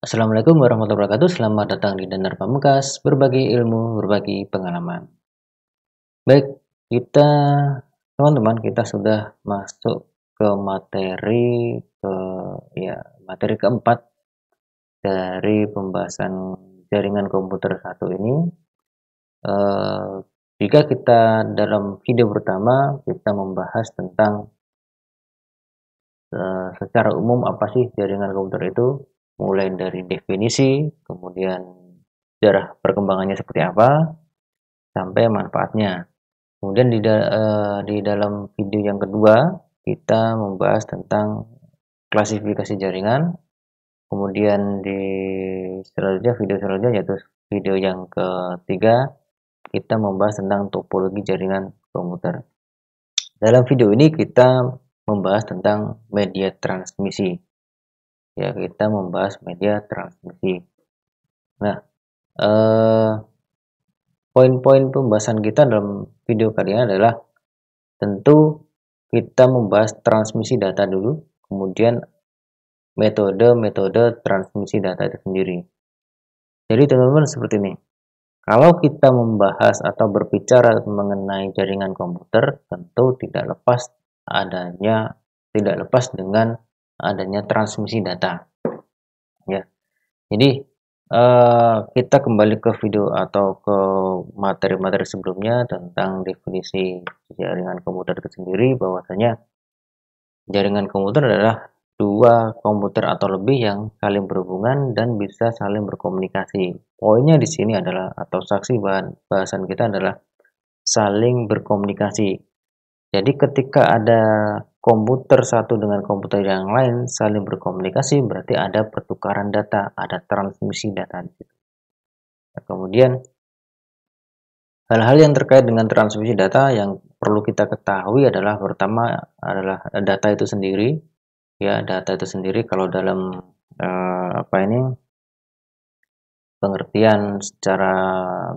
Assalamualaikum warahmatullahi wabarakatuh. Selamat datang di Danar Pamungkas, berbagi ilmu, berbagi pengalaman. Baik, kita teman-teman kita sudah masuk ke materi keempat dari pembahasan jaringan komputer satu ini. Eh, Jika kita dalam video pertama kita membahas tentang secara umum apa sih jaringan komputer itu, mulai dari definisi, kemudian sejarah perkembangannya seperti apa, sampai manfaatnya. Kemudian di dalam video yang kedua kita membahas tentang klasifikasi jaringan. Kemudian video selanjutnya yaitu video yang ketiga kita membahas tentang topologi jaringan komputer. Dalam video ini kita membahas tentang media transmisi. Ya, kita membahas media transmisi. Nah, poin-poin pembahasan kita dalam video kali ini adalah tentu kita membahas transmisi data dulu, kemudian metode transmisi data itu sendiri. Jadi teman-teman seperti ini. Kalau kita membahas atau berbicara mengenai jaringan komputer, tentu tidak lepas dengan adanya transmisi data. Ya. Jadi kita kembali ke video atau ke materi-materi sebelumnya tentang definisi jaringan komputer itu sendiri, bahwasanya jaringan komputer adalah dua komputer atau lebih yang saling berhubungan dan bisa saling berkomunikasi. Poinnya di sini adalah, atau saksi bahasan kita adalah saling berkomunikasi. Jadi ketika ada komputer satu dengan komputer yang lain saling berkomunikasi, berarti ada pertukaran data, ada transmisi data di situ. Nah, kemudian hal-hal yang terkait dengan transmisi data yang perlu kita ketahui adalah, pertama adalah data itu sendiri. Ya, data itu sendiri kalau dalam pengertian secara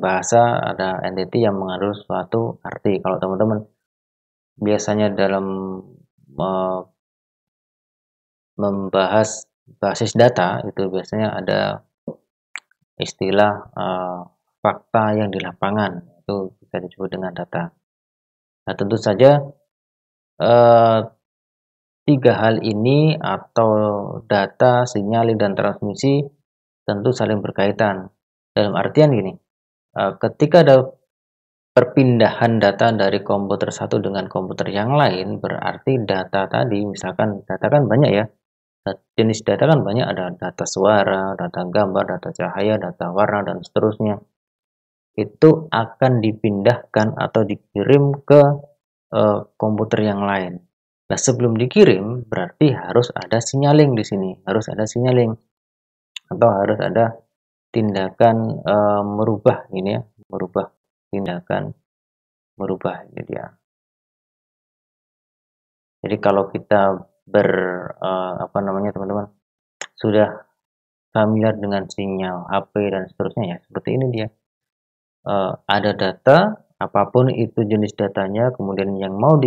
bahasa ada entity yang mengandung suatu arti. Kalau teman-teman biasanya dalam membahas basis data itu biasanya ada istilah fakta yang di lapangan, itu bisa disebut dengan data. Nah, tentu saja tiga hal ini atau data, sinyal, dan transmisi tentu saling berkaitan. Dalam artian gini, ketika ada perpindahan data dari komputer satu dengan komputer yang lain, berarti data tadi, misalkan data kan banyak ya, jenis data kan banyak, ada data suara, data gambar, data cahaya, data warna, dan seterusnya. Itu akan dipindahkan atau dikirim ke komputer yang lain. Nah, sebelum dikirim berarti harus ada signaling di sini, harus ada signaling atau harus ada tindakan merubah ini ya, merubah jadi ya. Jadi kalau kita teman-teman sudah familiar dengan sinyal HP dan seterusnya ya, seperti ini dia. Ada data apapun itu jenis datanya, kemudian yang mau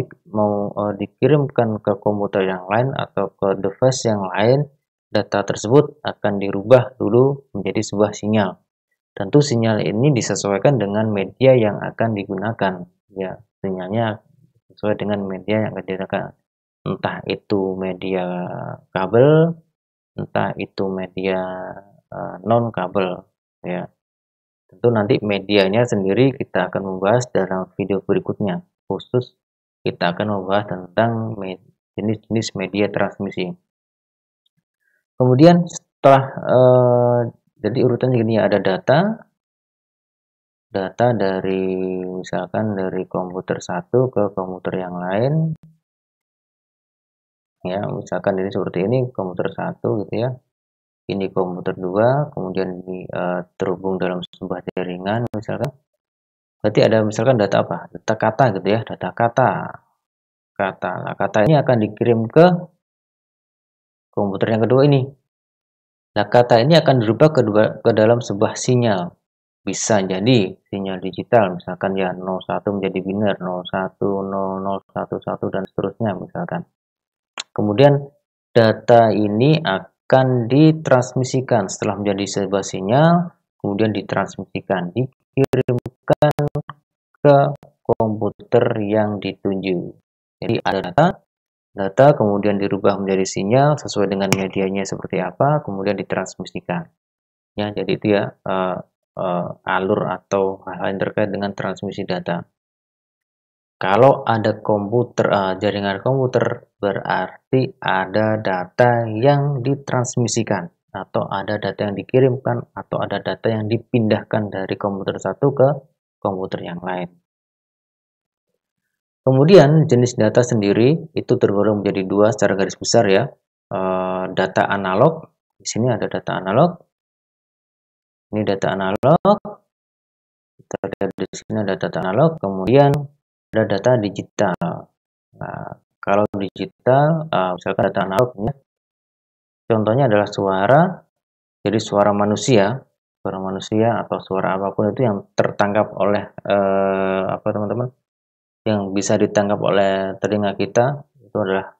dikirimkan ke komputer yang lain atau ke device yang lain, data tersebut akan dirubah dulu menjadi sebuah sinyal. Tentu sinyal ini disesuaikan dengan media yang akan digunakan. Ya, sinyalnya sesuai dengan media yang akan digunakan. Entah itu media kabel, entah itu media non kabel, ya. Tentu nanti medianya sendiri kita akan membahas dalam video berikutnya. Khusus kita akan membahas tentang jenis-jenis media transmisi. Kemudian setelah jadi urutannya gini, ada data dari misalkan dari komputer satu ke komputer yang lain. Ya, misalkan ini seperti ini komputer satu gitu ya. Ini komputer 2, kemudian terhubung dalam sebuah jaringan misalkan. Berarti ada misalkan data apa? Data kata gitu ya, data kata. Nah, kata ini akan dikirim ke komputer yang kedua ini. Nah, kata ini akan dirubah ke dalam sebuah sinyal. Bisa jadi sinyal digital, misalkan ya 01 menjadi biner, 01, 00, 11, dan seterusnya misalkan. Kemudian data ini akan ditransmisikan setelah menjadi sebuah sinyal, kemudian ditransmisikan, dikirimkan ke komputer yang dituju. Jadi ada data kemudian dirubah menjadi sinyal sesuai dengan medianya seperti apa, kemudian ditransmisikan. Ya, jadi itu ya alur atau hal-hal yang terkait dengan transmisi data. Kalau ada jaringan komputer, berarti ada data yang ditransmisikan, atau ada data yang dikirimkan, atau ada data yang dipindahkan dari komputer satu ke komputer yang lain. Kemudian jenis data sendiri itu tergolong menjadi dua secara garis besar ya. Data analog, di sini ada data analog. Ini data analog. Kita lihat di sini ada data analog, kemudian ada data digital. Nah, kalau digital, misalkan data analog, ya, contohnya adalah suara. Jadi suara manusia atau suara apapun itu yang tertangkap oleh teman-teman, yang bisa ditangkap oleh telinga kita, itu adalah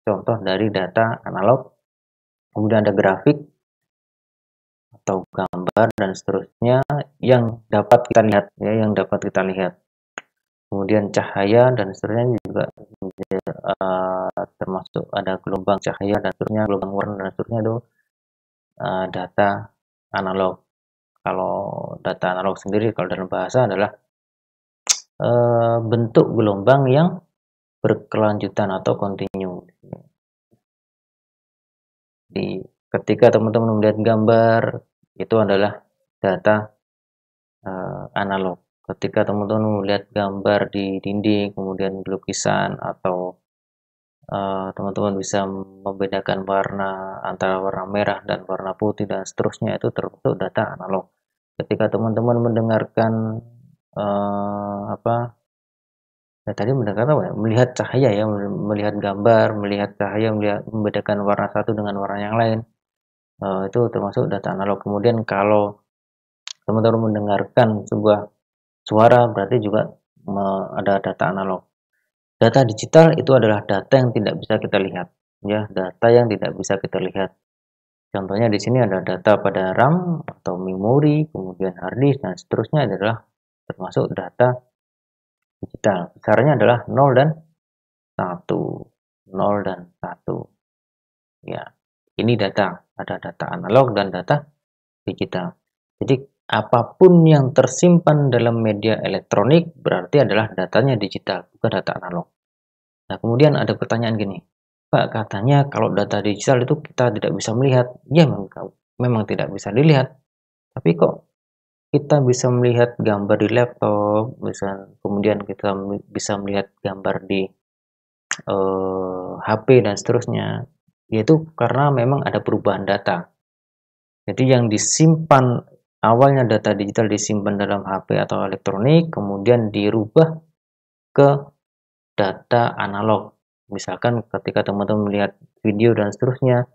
contoh dari data analog. Kemudian ada grafik atau gambar dan seterusnya yang dapat kita lihat, ya, Kemudian cahaya dan seterusnya juga termasuk ada gelombang cahaya dan seterusnya, gelombang warna dan seterusnya, itu data analog. Kalau data analog sendiri kalau dalam bahasa adalah bentuk gelombang yang berkelanjutan atau kontinu. Jadi ketika teman-teman melihat gambar, itu adalah data analog. Ketika teman-teman melihat gambar di dinding, kemudian lukisan, atau teman-teman bisa membedakan warna antara warna merah dan warna putih dan seterusnya, itu termasuk data analog. Ketika teman-teman mendengarkan melihat cahaya, ya, melihat gambar, melihat cahaya, membedakan warna satu dengan warna yang lain, itu termasuk data analog. Kemudian kalau teman-teman mendengarkan sebuah suara, berarti juga ada data analog. Data digital itu adalah data yang tidak bisa kita lihat, ya, data yang tidak bisa kita lihat. Contohnya di sini ada data pada RAM atau memori, kemudian hard disk dan seterusnya, adalah termasuk data digital. Besarnya adalah 0 dan 1. 0 dan 1. Ya, ini data. Ada data analog dan data digital. Jadi apapun yang tersimpan dalam media elektronik berarti adalah datanya digital, bukan data analog. Nah, kemudian ada pertanyaan gini, Pak, katanya kalau data digital itu kita tidak bisa melihat. Ya, memang tidak bisa dilihat. Tapi kok kita bisa melihat gambar di laptop, kemudian kita bisa melihat gambar di HP dan seterusnya, yaitu karena memang ada perubahan data. Jadi yang disimpan, awalnya data digital disimpan dalam HP atau elektronik, kemudian dirubah ke data analog. Misalkan ketika teman-teman melihat video dan seterusnya,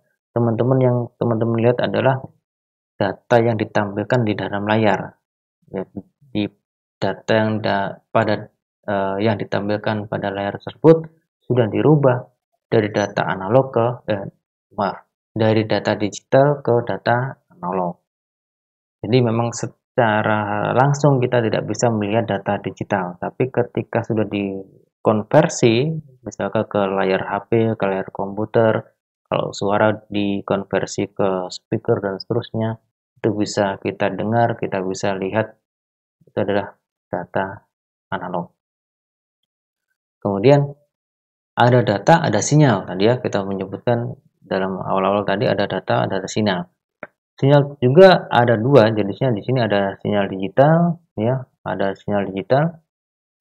yang teman-teman lihat adalah data yang ditampilkan di dalam layar. Ya, di data yang ditampilkan pada layar tersebut sudah dirubah dari data analog dari data digital ke data analog. Jadi memang secara langsung kita tidak bisa melihat data digital, tapi ketika sudah dikonversi, misalkan ke layar HP, ke layar komputer, kalau suara dikonversi ke speaker dan seterusnya, itu bisa kita dengar, kita bisa lihat, itu adalah data analog. Kemudian ada data, ada sinyal. Tadi ya kita menyebutkan dalam awal-awal tadi ada data, ada sinyal. Sinyal juga ada dua jenisnya. Di sini ada sinyal digital, ya, ada sinyal digital.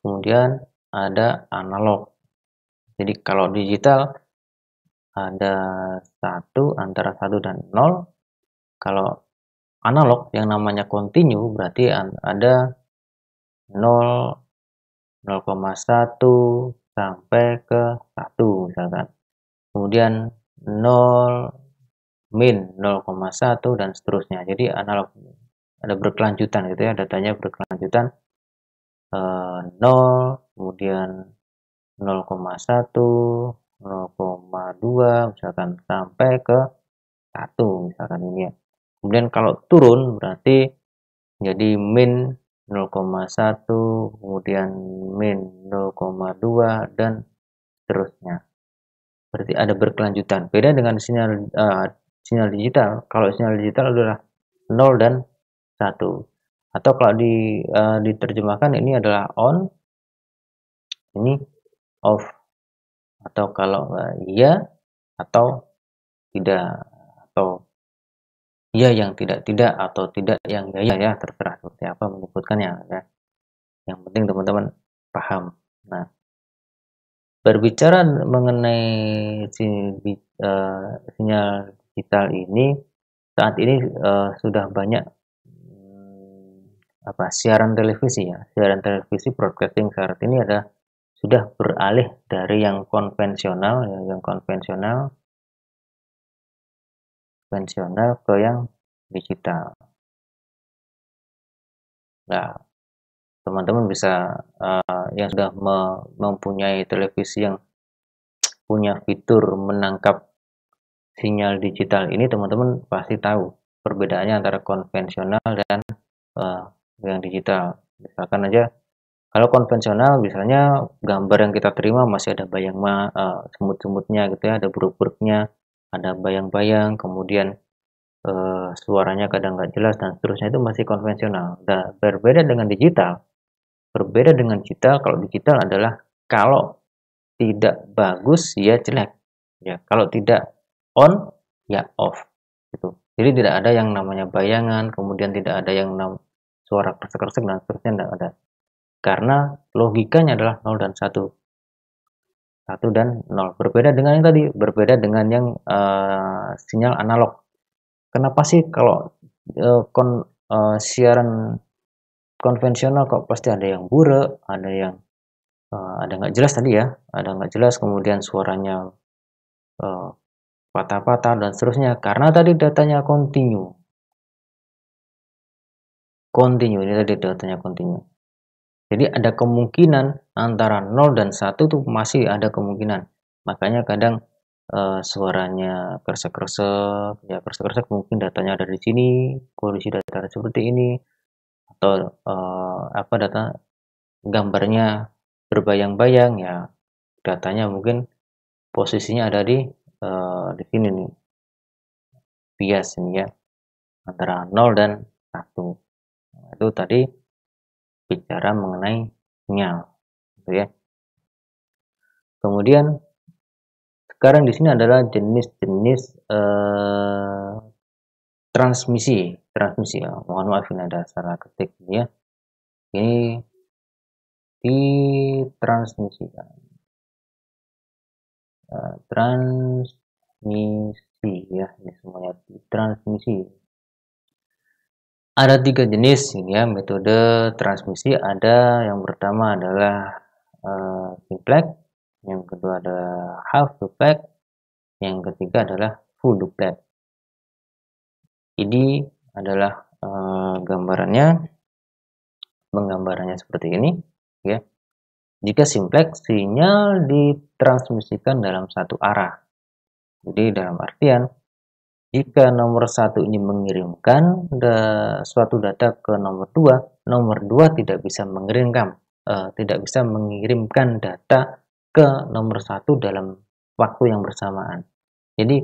Kemudian ada analog. Jadi kalau digital ada antara 1 dan 0. Kalau analog yang namanya kontinu berarti ada 0, 0,1 sampai ke 1 misalkan. Kemudian 0, min 0,1 dan seterusnya. Jadi analog ada berkelanjutan gitu ya, datanya berkelanjutan 0, kemudian 0,1, 0,2 misalkan sampai ke 1 misalkan ini ya. Kemudian kalau turun berarti jadi min 0,1, kemudian min 0,2 dan seterusnya. Berarti ada berkelanjutan. Beda dengan sinyal digital. Kalau sinyal digital adalah 0 dan 1. Atau kalau diterjemahkan ini adalah on, ini off. Atau kalau iya atau tidak, atau iya yang tidak atau tidak yang ya, terserah seperti apa menyebutkannya ya. Yang penting teman-teman paham. Nah, berbicara mengenai sinyal digital ini, saat ini sudah banyak siaran televisi ya. Siaran televisi broadcasting saat ini sudah beralih dari yang konvensional ke yang digital. Nah, teman-teman bisa yang sudah mempunyai televisi yang punya fitur menangkap sinyal digital ini, teman-teman pasti tahu perbedaannya antara konvensional dan yang digital. Misalkan aja kalau konvensional, misalnya gambar yang kita terima masih ada semut-semutnya gitu ya, ada buruk-buruknya, ada bayang-bayang, kemudian suaranya kadang nggak jelas dan seterusnya, itu masih konvensional. Nah, berbeda dengan digital, kalau digital adalah kalau tidak bagus ya jelek, ya kalau tidak on ya off gitu. Jadi tidak ada yang namanya bayangan, kemudian tidak ada yang suara kresek-kresek dan seterusnya, tidak ada. Karena logikanya adalah 0 dan 1. 1 dan 0. Berbeda dengan yang tadi, berbeda dengan yang sinyal analog. Kenapa sih kalau siaran konvensional kok pasti ada yang burak, ada yang ada nggak jelas tadi ya, ada nggak jelas, kemudian suaranya patah-patah dan seterusnya, karena tadi datanya continue ini tadi datanya continue. Jadi ada kemungkinan antara 0 dan 1 tuh masih ada kemungkinan. Makanya kadang suaranya kresek-kresek, ya kresek-kresek mungkin datanya ada di sini, kondisi data seperti ini, atau data gambarnya berbayang-bayang, ya datanya mungkin posisinya ada di sini nih, bias ini ya, antara 0 dan 1. Nah, itu tadi bicara mengenai sinyal, gitu ya. Kemudian sekarang di sini adalah jenis-jenis transmisi ya. Mohon maaf ini ada salah ketik ya. Ini ditransmisikan. Transmisi ya, ini semuanya ditransmisi. Ada 3 jenis ya metode transmisi. Ada yang pertama adalah simplex, yang kedua adalah half duplex, yang ketiga adalah full duplex. Ini adalah penggambarannya seperti ini ya. Jika simplex, sinyal ditransmisikan dalam satu arah. Jadi dalam artian, jika nomor 1 ini mengirimkan suatu data ke nomor 2 tidak bisa mengirimkan data ke nomor 1 dalam waktu yang bersamaan. Jadi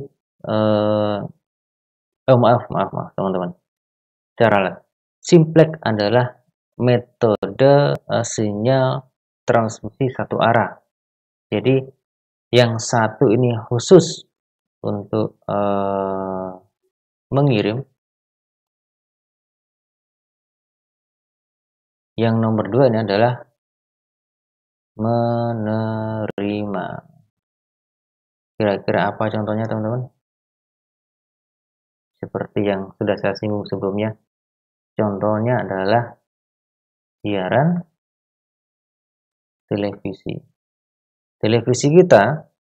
maaf teman-teman. Secara simplex adalah metode sinyal transmisi satu arah. Jadi yang satu ini khusus untuk mengirim, yang nomor 2 ini adalah menerima. Kira-kira apa contohnya teman-teman? Seperti yang sudah saya singgung sebelumnya, contohnya adalah siaran televisi. Televisi kita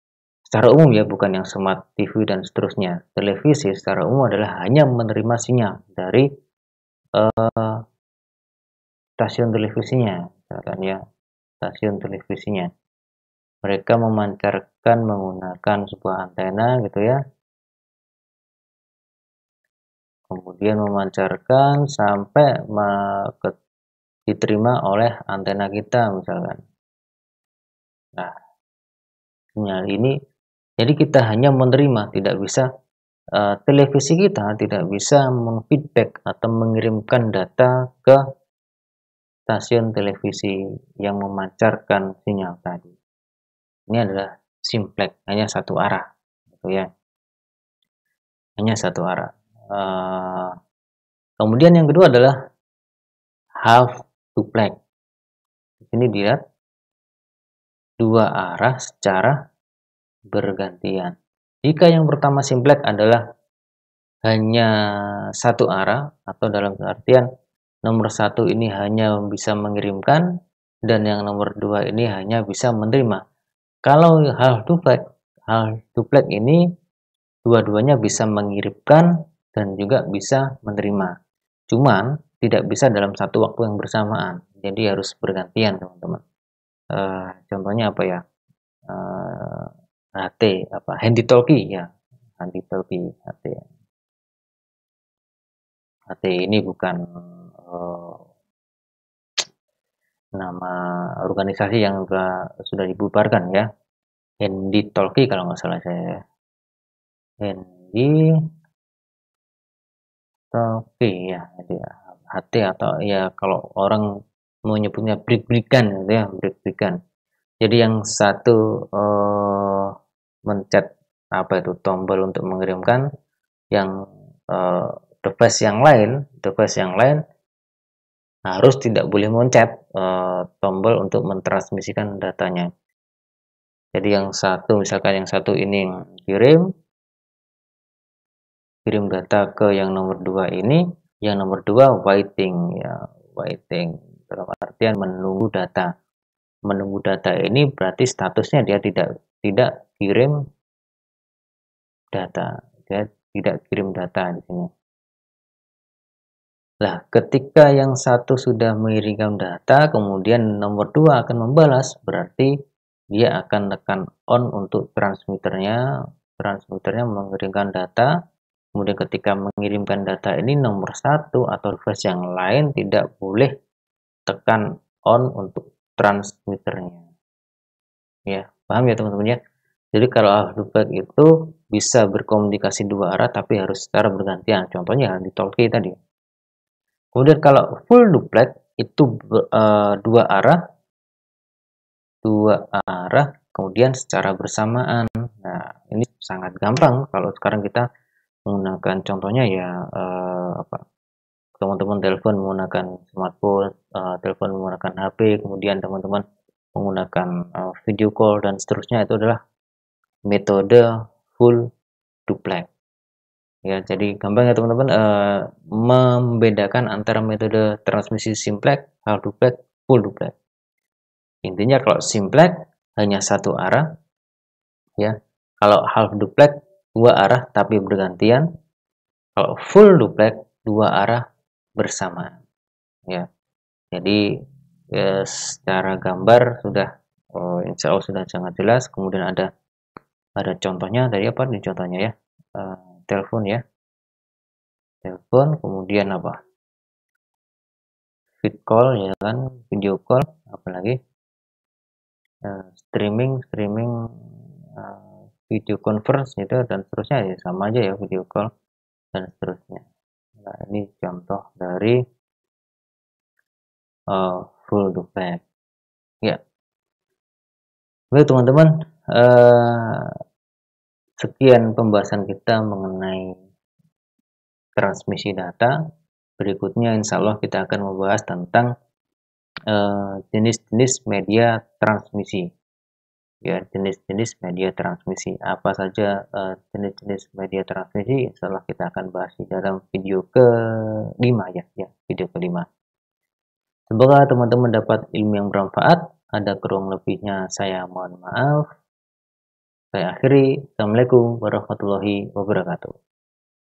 secara umum ya, bukan yang smart TV dan seterusnya. Televisi secara umum adalah hanya menerima sinyal dari stasiun televisinya, misalkan ya, stasiun televisinya. Mereka memancarkan menggunakan sebuah antena gitu ya. kemudian memancarkan sampai diterima oleh antena kita misalkan. Nah, sinyal ini, jadi kita hanya menerima, tidak bisa televisi kita tidak bisa mengfeedback atau mengirimkan data ke stasiun televisi yang memancarkan sinyal tadi. Ini adalah simplex, hanya satu arah, gitu ya. Hanya satu arah. Kemudian yang kedua adalah half duplex. Di sini dilihat dua arah secara bergantian. Jika yang pertama simplex adalah hanya satu arah, atau dalam artian nomor satu ini hanya bisa mengirimkan dan yang nomor dua ini hanya bisa menerima. Kalau half duplex ini dua-duanya bisa mengirimkan dan juga bisa menerima. Cuman tidak bisa dalam satu waktu yang bersamaan. Jadi harus bergantian, teman-teman. Contohnya apa ya? HT handy talkie ya. Handy talkie HT. HT ini bukan nama organisasi yang sudah dibubarkan ya. Handy talkie kalau nggak salah saya. Handy talkie ya, HT atau ya kalau orang menyebutnya break-breakan gitu ya, break-breakan. Jadi yang satu mencet tombol untuk mengirimkan, yang device yang lain harus tidak boleh mencet tombol untuk mentransmisikan datanya. Jadi yang satu, misalkan yang satu ini kirim data ke yang nomor dua ini, yang nomor dua waiting ya, waiting dalam artian menunggu data. Menunggu data ini berarti statusnya dia tidak kirim data, dia tidak kirim data di sini. Nah, ketika yang satu sudah mengirimkan data, kemudian nomor dua akan membalas, berarti dia akan tekan on untuk transmitternya mengirimkan data. Kemudian ketika mengirimkan data ini, nomor satu atau device yang lain tidak boleh tekan on untuk transmitternya. Ya, paham ya teman-teman ya? Jadi kalau half duplex itu bisa berkomunikasi dua arah tapi harus secara bergantian. Contohnya di talkie tadi. Kemudian kalau full duplex itu dua arah, kemudian secara bersamaan. Nah, ini sangat gampang kalau sekarang kita menggunakan contohnya ya teman-teman telepon menggunakan smartphone, telepon menggunakan HP, kemudian teman-teman menggunakan video call dan seterusnya, itu adalah metode full duplex. Ya, jadi gampang ya teman-teman membedakan antara metode transmisi simplex, half duplex, full duplex. Intinya kalau simplex hanya satu arah, ya. Kalau half duplex dua arah tapi bergantian. Kalau full duplex dua arah bersamaan. Ya, jadi ya, secara gambar sudah insya Allah sudah sangat jelas. Kemudian ada contohnya dari apa nih contohnya ya, telepon ya, telepon, kemudian apa, vid call ya kan, video call, apalagi streaming video conference itu dan seterusnya ya, sama aja ya, video call dan seterusnya. Nah, ini contoh dari full duplex ya. Oke teman-teman, sekian pembahasan kita mengenai transmisi data. Berikutnya insya Allah kita akan membahas tentang jenis-jenis media transmisi. Ya, jenis-jenis media transmisi. Apa saja jenis-jenis media transmisi, insya Allah kita akan bahas di dalam video ke-5 ya, video ke-5. Semoga teman-teman dapat ilmu yang bermanfaat. Ada kurang lebihnya saya mohon maaf. Saya akhiri. Assalamualaikum warahmatullahi wabarakatuh.